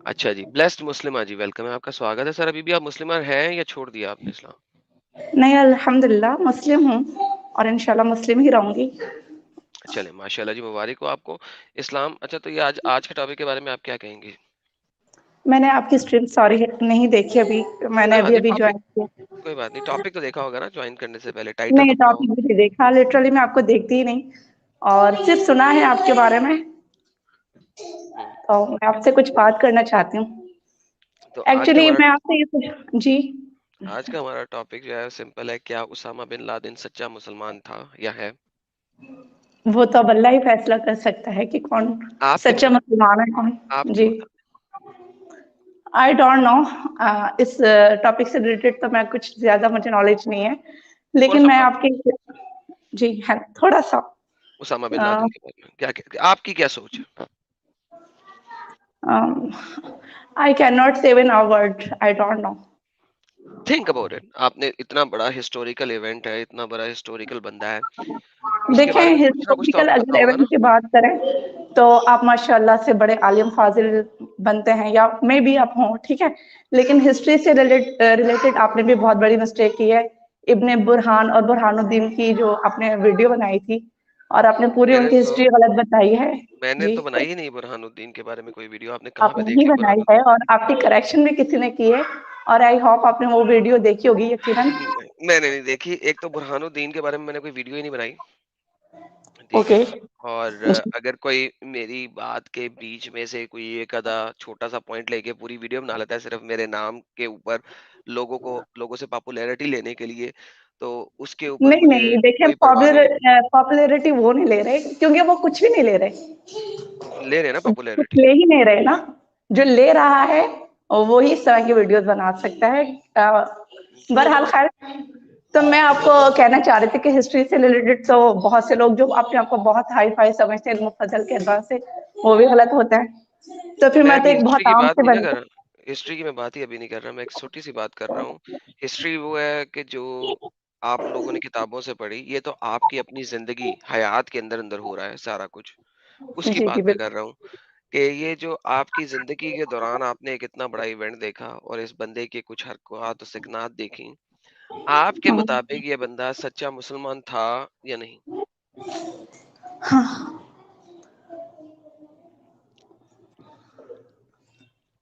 اچھا جی، بلیسڈ مسلمہ جی، ویلکم ہے، آپ کا سواگت ہے سر۔ ابھی بھی آپ مسلمہ ہیں یا چھوڑ دیا آپ نے اسلام؟ نہیں، الحمدللہ مسلم ہوں اور انشاءاللہ مسلم ہی رہوں گی۔ چلیں ماشاءاللہ جی، مبارک ہو آپ کو اسلام۔ اچھا تو یہ آج کے ٹاپک کے بارے میں آپ کیا کہیں گے؟ میں نے آپ کی اسٹریم سوری نہیں دیکھی ابھی، میں نے کوئی بات نہیں، ابھی ٹاپک جوائن کیا۔ کوئی بات نہیں، ٹاپک تو دیکھا ہوگا نا جوائن کرنے سے پہلے، ٹائٹل نہیں، تو پڑھا ٹاپک ہوگا۔ بھی نہیں دیکھا، لٹرلی میں آپ کو دیکھتی ہی نہیں اور صرف سنا ہے آپ کے بارے میں، ہوں، تو میں آپ سے کچھ بات کرنا چاہتی ہوں۔ تو ایکچولی میں آپ سے یہ جی آج کا ہمارا ٹاپک جو ہے سمپل ہے، کیا اسامہ بن لادن سچا مسلمان تھا یا ہے؟ وہ تو اب اللہ ہی فیصلہ کر سکتا ہے کہ کون آپ کیا سچا مطابق مسلمان ہے کون۔ آپ کے جی مطابق آئی ڈونٹ نو، اس ٹاپک سے ریلیٹڈ تو میں کچھ زیادہ مجھے نالج نہیں ہے، تھوڑا لیکن سا میں بات آپ کے جی ہے تھوڑا سا اسامہ بن لادن کے بارے میں آپ کی کیا سوچ ہے؟ I can not save in our word, I don't know. Think about it, آپ نے اتنا بڑا ہسٹوریکل ایونٹ ہے، اتنا بڑا ہسٹوریکل بندہ ہے، اس کے بارے دیکھیں، میں کچھ نہ کچھ تو آپ ہسٹوریکل کو پتا اگر ہوگا نا۔ ایونٹ کی بات کریں تو آپ ماشاء اللہ سے بڑے عالم فاضل بنتے ہیں، یا میں بھی آپ ہوں، ٹھیک ہے، لیکن ہسٹری سے ریلیٹڈ آپ نے بھی بہت بڑی مسٹیک کی ہے۔ ابن برہان اور برہان الدین کی جو آپ نے ویڈیو بنائی تھی اور آپ نے پوری میں ان نے کی تو ہسٹری غلط بتائی ہے۔ میں نے جی تو بنائی ہی نہیں برہان الدین کے بارے میں کوئی ویڈیو، آپ نے کہاں آپ پہ نے ہی دیکھی بنائی برہان ہے الدین؟ اور آپ کی کریکشن بھی کسی نے کی ہے، اور آئی ہوپ آپ نے وہ ویڈیو دیکھی ہوگی یقیناً۔ میں نے نہیں دیکھی، ایک تو برہان الدین کے بارے میں نے کوئی ویڈیو ہی نہیں بنائی، ٹھیک ہے، اوکے اور جی اگر کوئی میری بات کے بیچ میں سے کوئی ایک آدھا چھوٹا سا پوائنٹ لے کے پوری ویڈیو بنا لیتا ہے صرف میرے نام کے اوپر، لوگوں سے پاپولیرٹی لینے کے لیے، تو اس کے اوپر نہیں مجھے نہیں، دیکھیں کوئی پرواہ نہیں ہے۔ پاپولیرٹی وہ نہیں لے رہے کیونکہ وہ کچھ بھی نہیں لے رہے، لے رہے ہیں نا کچھ پاپولیرٹی۔ لے ہی نہیں رہے نا۔ جو لے رہا ہے وہی اس طرح کی ویڈیوز بنا سکتا ہے۔ بہرحال خیر، تو میں آپ کو کہنا چاہ رہی تھی کہ ہسٹری سے ریلیٹڈ تو بہت سے لوگ جو اپنے آپ کو بہت ہائی فائی سمجھتے ہیں علم و فضل کے اعتبار سے، وہ بھی غلط ہوتا ہے، تو پھر میں میں تو ابھی ایک ہسٹری بہت کی عام بات سے نہیں نا کر بندے۔ رہا، ہسٹری کی میں بات ہی ابھی نہیں کر رہا، میں ایک چھوٹی سی بات کر رہا ہوں۔ ہسٹری وہ ہے کہ جو آپ لوگوں نے کتابوں سے پڑھی، یہ تو آپ کی اپنی زندگی حیات کے اندر اندر ہو رہا ہے سارا کچھ، اس کی جی جی بات میں کر بالکل۔ رہا ہوں کہ یہ جو آپ کی زندگی کے دوران آپ نے ایک اتنا بڑا ایونٹ دیکھا اور اس بندے کے کچھ حرکات و سکنات دیکھی، آپ کے مطابق یہ بندہ سچا مسلمان تھا یا نہیں؟ ہاں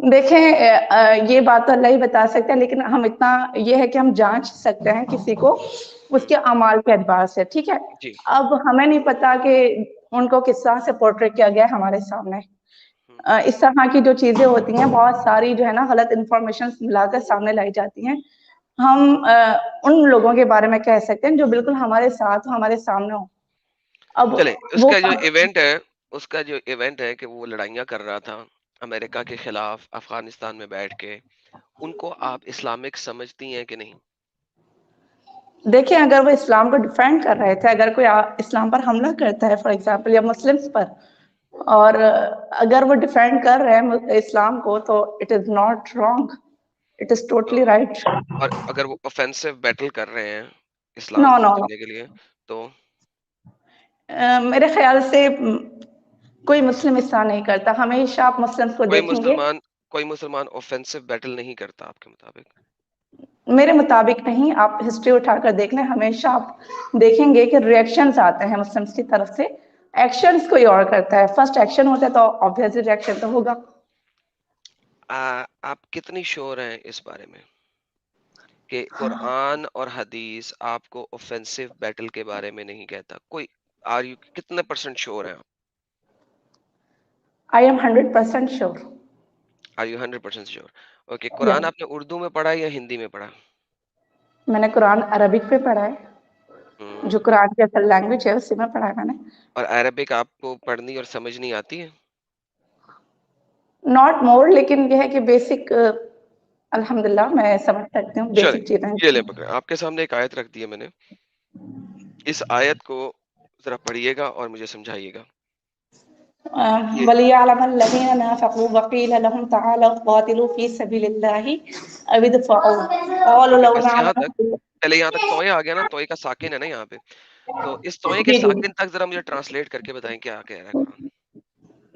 دیکھیں، یہ بات تو اللہ ہی بتا سکتے ہیں، لیکن ہم اتنا یہ ہے کہ ہم جانچ سکتے ہیں کسی کو اس ہوں، کے اعمال کے اعتبار سے، ٹھیک ہے۔ جی، اب ہمیں نہیں پتا کہ ان کو کس طرح سے پورٹریٹ کیا گیا ہے ہمارے سامنے۔ ہوں، اس طرح کی جو چیزیں ہوتی ہیں، بہت ساری جو ہے نا غلط انفارمیشن ملا کر سامنے لائی جاتی ہیں۔ ہم ان لوگوں کے بارے میں کہہ سکتے ہیں جو بالکل ہمارے ساتھ ہمارے سامنے ہو۔ اب چلیں اس وہ کا جو ایونٹ ہے، اس کا جو ایونٹ ہے کہ وہ لڑائیاں کر رہا تھا امریکہ کے خلاف افغانستان میں بیٹھ کے، ان کو آپ اسلامک سمجھتی ہیں کہ نہیں؟ دیکھیں، اگر وہ اسلام کو ڈیفینڈ کر رہے تھے، اگر کوئی اسلام پر حملہ کرتا ہے فار ایگزامپل، یا مسلمس پر، اور اگر وہ ڈیفینڈ کر رہے ہیں اسلام کو، تو it is not wrong, it is totally تو رائٹ۔ اور اگر وہ اوفینسو بیٹل کر رہے ہیں اسلام نو کو نو بچانے کے لیے تو میرے خیال سے کوئی مسلم اس طرح نہیں کرتا، ہمیشہ آپ مسلمس کو کوئی دیکھیں گے۔ مسلمان کوئی مسلمان اوفینسو بیٹل نہیں کرتا آپ کے مطابق؟ میرے مطابق نہیں، آپ ہسٹری اٹھا کر دیکھ لیں، ہمیشہ آپ دیکھیں گے کہ ریئیکشنز آتے ہیں مسلمس کی طرف سے، ایکشنز کوئی اور کرتا ہے، فرسٹ ایکشن ہوتا ہے تو obviously ریئیکشن تو ہوگا۔ آپ کتنی شور ہیں اس بارے میں کہ قرآن اور حدیث آپ کو اوفینسو بیٹل کے بارے میں نہیں کہتا؟ کوئی کتنے پرسنٹ شور ہیں آپ؟ I am 100% sure. Are you 100% sure? Okay, Quran آپ نے اردو میں پڑھا یا ہندی میں پڑھا؟ میں نے قرآن عربک پہ پڑھا ہے، ہم، جو قرآن کی اصل لینگویج ہے اسی میں پڑھا ہے میں نے۔ اور عربک آپ کو پڑھنی اور سمجھنی آتی ہے؟ ناٹ مور، لیکن یہ ہے کہ بیسک الحمدللہ میں سمجھ سکتی ہوں چلیں، بیسک چیزیں۔ یہ لے پکڑے، آپ کے سامنے ایک آیت رکھ دی ہے میں نے، اس آیت کو ذرا پڑھیے گا اور مجھے سمجھائیے گا۔ یہ وَلِيَعْلَمَ الَّذِينَ نَافَقُوا وَقِيلَ لَهُمْ تَعَالَوْا قَاتِلُوا فِي سَبِيلِ اللَّهِ أَوِ ادْفَعُوا قَالُوا اوکے، لَوْ بس یہاں تک، نَعْلَمُ۔ پہلے یہاں تک توئے آ گیا نا، توئے کا ساکن ہے نا یہاں پہ، تو اس توئے کے جی جی، ساکن تک ذرا مجھے ٹرانسلیٹ کر کے بتائیں کیا کہہ رہا ہے قرآن۔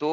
2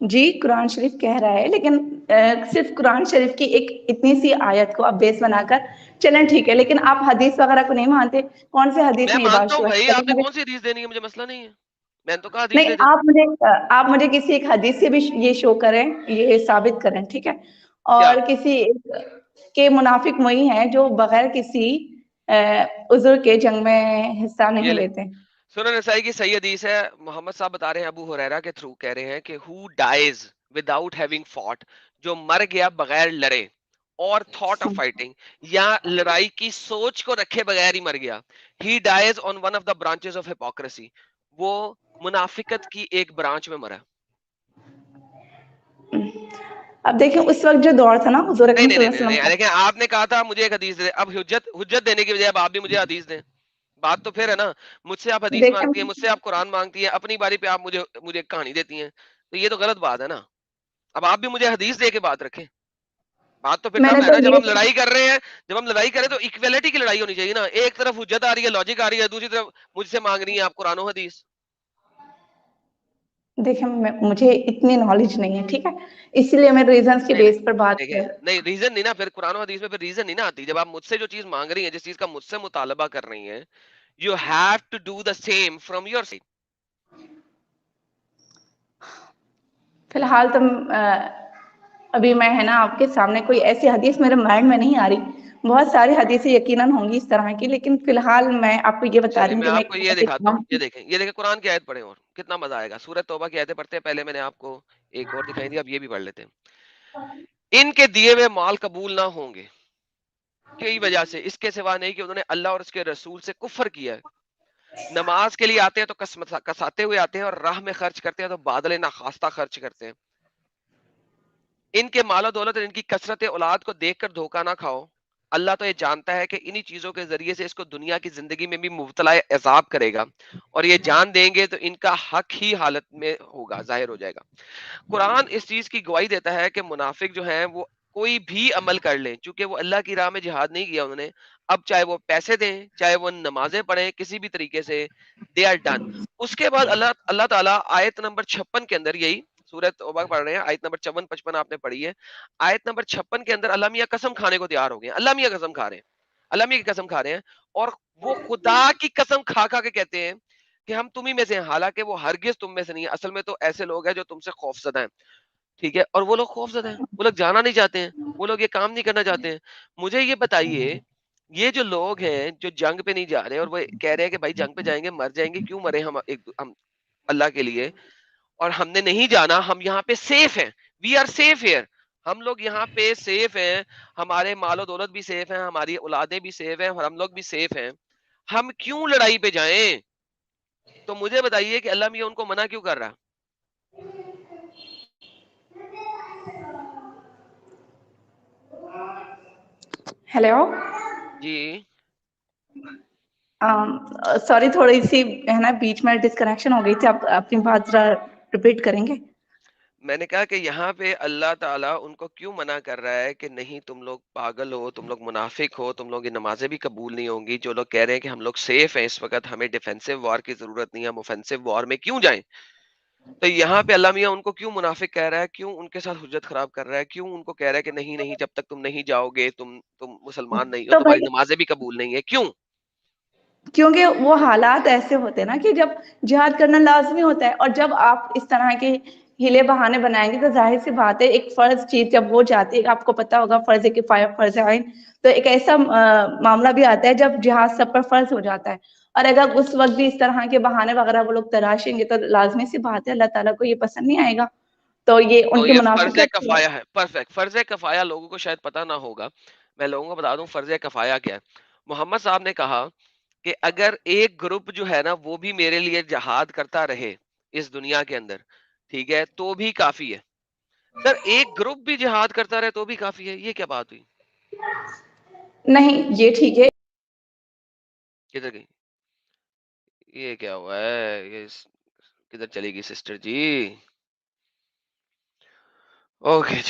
جی قرآن شریف کہہ رہا ہے، لیکن صرف قرآن شریف کی ایک اتنی سی آیت کو آپ بیس بنا کر چلیں ٹھیک ہے، لیکن آپ حدیث وغیرہ کو نہیں مانتے. کون سے حدیث میں میں یہ بات مانتا ہوں شو بھائی، ہے؟ آپ نے کون سی حدیث دینی ہے، مجھے مسئلہ نہیں ہے، میں نے تو کہا حدیث نہیں، دے دیں. آپ مجھے کسی ایک حدیث سے بھی یہ شو کریں، یہ ثابت کریں ٹھیک ہے. کیا اور کسی ایک کے منافق وہی ہیں جو بغیر کسی عذر کے جنگ میں حصہ یہ نہیں لیں، لیتے. سنن نسائی کی صحیح حدیث ہے، محمد صاحب بتا رہے ہیں ابو ہریرہ کے تھرو کہہ رہے ہیں کہ who dies without having fought, جو مر گیا بغیر لڑے اور تھاٹ آف فائٹنگ، یا لڑائی کی سوچ کو رکھے بغیر ہی مر گیا. He dies on one of the branches of hypocrisy, وہ منافقت کی ایک برانچ میں مرا. اب دیکھیں اس وقت جو دور تھا نا حضور نہیں اکرم نہیں صلی نہیں اللہ علیہ نہیں وسلم نہیں، دیکھیں آپ نے کہا تھا مجھے ایک حدیث دے دیں، اب حجت دینے کی بجائے اب آپ بھی مجھے حدیث دیں. بات تو پھر ہے نا، مجھ سے آپ کا حدیث دیکھیں مانگتی ہیں، مجھ سے آپ قرآن مانگتی ہیں، اپنی باری پہ آپ مجھے ایک کہانی دیتی ہیں، تو یہ تو غلط بات ہے نا. اب آپ بھی مجھے حدیث دے کے بات رکھیں. بات تو پھر میں نے تب ہے تو نا جب ہم یہ لڑائی کر رہے ہیں، جب ہم لڑائی کریں تو ایکویلٹی کی لڑائی ہونی چاہیے نا. ایک طرف حجت آ رہی ہے، لاجک آ رہی ہے، دوسری طرف مجھ سے مانگ رہی ہیں آپ قرآن و حدیث. دیکھیں مجھے اتنی نالج نہیں ہے ٹھیک ہے، اسی لیے میں ریزنس کے نہیں بیس نہیں پر بات دیکھیں، کر. نہیں ریزن نہیں نا، پھر قرآن و حدیث میں پھر ریزن نہیں نا آتی. جب آپ مجھ سے جو چیز مانگ رہی ہیں، جس چیز کا مجھ سے مطالبہ کر رہی ہیں، you have to do the same from your side. فی الحال تو ابھی میں ہے نا آپ کے سامنے کوئی ایسی حدیث میرے مائنڈ میں نہیں آ رہی. بہت ساری حدیثیں یقیناً ہوں گی اس طرح کی، لیکن فی الحال میں آپ کو یہ بتا چلے رہی ہوں میں کہ میں آپ کو ایک یہ بہت دکھاتا ہوں، ایک یہ دیکھیں قرآن کی آیت پڑھیں اور کتنا مزہ آئے گا. سورۃ توبہ کی آیتیں پڑھتے ہیں، پہلے میں نے آپ کو ایک اور دکھائی تھی، اب یہ بھی پڑھ لیتے ہیں. ان کے دیے ہوئے مال قبول نہ ہوں گے کئی وجہ سے، اس کے سوا نہیں کہ انہوں نے اللہ اور اس کے رسول سے کفر کیا ہے. نماز کے لیے آتے ہیں تو کساتے ہوئے آتے ہیں، اور راہ میں خرچ کرتے ہیں تو بادل ناخواستہ خرچ کرتے ہیں. ان کے مال و دولت اور ان کی کثرت اولاد کو دیکھ کر دھوکہ نہ کھاؤ. اللہ تو یہ جانتا ہے کہ انہی چیزوں کے ذریعے سے اس کو دنیا کی زندگی میں بھی مبتلا عذاب کرے گا، اور یہ جان دیں گے تو ان کا حق ہی حالت میں ہوگا، ظاہر ہو جائے گا. قرآن اس چیز کی گواہی دیتا ہے کہ منافق جو ہیں وہ کوئی بھی عمل کر لیں، چونکہ وہ اللہ کی راہ میں جہاد نہیں کیا انہوں نے. اب چاہے وہ پیسے دیں، چاہے وہ نمازیں پڑھیں، کسی بھی طریقے سے دے آر ڈن. اس کے بعد اللہ تعالیٰ آیت نمبر 56 کے اندر، یہی سورۃ توبہ پڑھ رہے ہیں، آیت نمبر 54-55 آپ نے پڑھی ہے. آیت نمبر 56 کے اندر اللہ میاں قسم کھانے کو تیار ہو گئے ہیں. اللہ میاں قسم کھا رہے ہیں، اللہ میاں کی قسم کھا رہے ہیں، اور وہ خدا کی قسم کھا کھا کے کہتے ہیں کہ ہم تم ہی میں سے ہیں، حالانکہ وہ ہرگز تم میں سے نہیں ہے. اصل میں تو ایسے لوگ ہیں جو تم سے خوف زدہ ہیں، ٹھیک ہے، اور وہ لوگ خوف زدہ ہیں، وہ لوگ جانا نہیں چاہتے ہیں، وہ لوگ یہ کام نہیں کرنا چاہتے ہیں. مجھے یہ بتائیے، یہ جو لوگ ہیں جو جنگ پہ نہیں جا رہے اور وہ کہہ رہے ہیں کہ بھائی جنگ پہ جائیں گے مر جائیں گے، کیوں مرے ہم اللہ کے لیے، اور ہم نے نہیں جانا، ہم یہاں پہ سیف ہیں، وی آر سیف ہیئر، ہم لوگ یہاں پہ سیف ہیں، ہمارے مال و دولت بھی سیف ہیں، ہماری اولادیں بھی سیف ہیں، اور ہم لوگ بھی سیف ہیں، ہم کیوں لڑائی پہ جائیں؟ تو مجھے بتائیے کہ اللہ میاں ان کو منع کیوں کر رہا؟ ہیلو، جی سوری تھوڑی سی ہے نا بیچ میں ڈسکنیکشن ہو گئی تھی، آپ اپنی بات ذرا ریپیٹ کریں گے؟ میں نے کہا کہ یہاں پہ اللہ تعالیٰ ان کو کیوں منع کر رہا ہے کہ نہیں تم لوگ پاگل ہو، تم لوگ منافق ہو، تم لوگ یہ نمازیں بھی قبول نہیں ہوں گی. جو لوگ کہہ رہے ہیں کہ ہم لوگ سیف ہیں اس وقت، ہمیں ڈیفینسو وار کی ضرورت نہیں ہے، ہم اوفینسو وار میں کیوں جائیں؟ تو یہاں پہ اللہ میاں ان کو کیوں منافق کہہ رہا ہے، کیوں ان کے ساتھ حجت خراب کر رہا ہے، کیوں ان کو کہہ رہا ہے کہ نہیں نہیں جب تک تم نہیں جاؤ گے، تم مسلمان نہیں ہو، تو تمہاری بھائی نمازیں بھی قبول نہیں ہے، کیوں؟ کیونکہ وہ حالات ایسے ہوتے ہیں نا کہ جب جہاد کرنا لازمی ہوتا ہے، اور جب آپ اس طرح کے ہیلے بہانے بنائیں گے تو ظاہر سی بات ہے ایک فرض چیز جب وہ جاتی ہے، آپ کو پتا ہوگا فرض کفایہ فرض عین، تو ایک ایسا معاملہ بھی آتا ہے جب جہاد سب پر فرض ہو جاتا ہے، اور اگر اس وقت بھی اس طرح کے بہانے وغیرہ وہ لوگ تراشیں گے تو لازمی سی بات ہے اللہ تعالیٰ کو یہ پسند نہیں آئے گا. تو یہ ان تو کی یہ فرض منافقت ہے. کفایہ ہے. پرفیکٹ. فرض کفایہ لوگوں کو شاید پتہ نہ ہوگا، میں لوگوں کو بتا دوں فرض کفایہ کیا ہے. محمد صاحب نے کہا کہ اگر ایک گروپ جو ہے نا وہ بھی میرے لیے جہاد کرتا رہے اس دنیا کے اندر، ٹھیک ہے، تو بھی کافی ہے. سر ایک گروپ بھی جہاد کرتا رہے تو بھی کافی ہے، یہ کیا بات ہوئی؟ نہیں یہ ٹھیک ہے. کدھر گئی؟ یہ کیا ہوا ہے؟ یہ کدھر چلی گئی سسٹر جی؟ اوکے جی.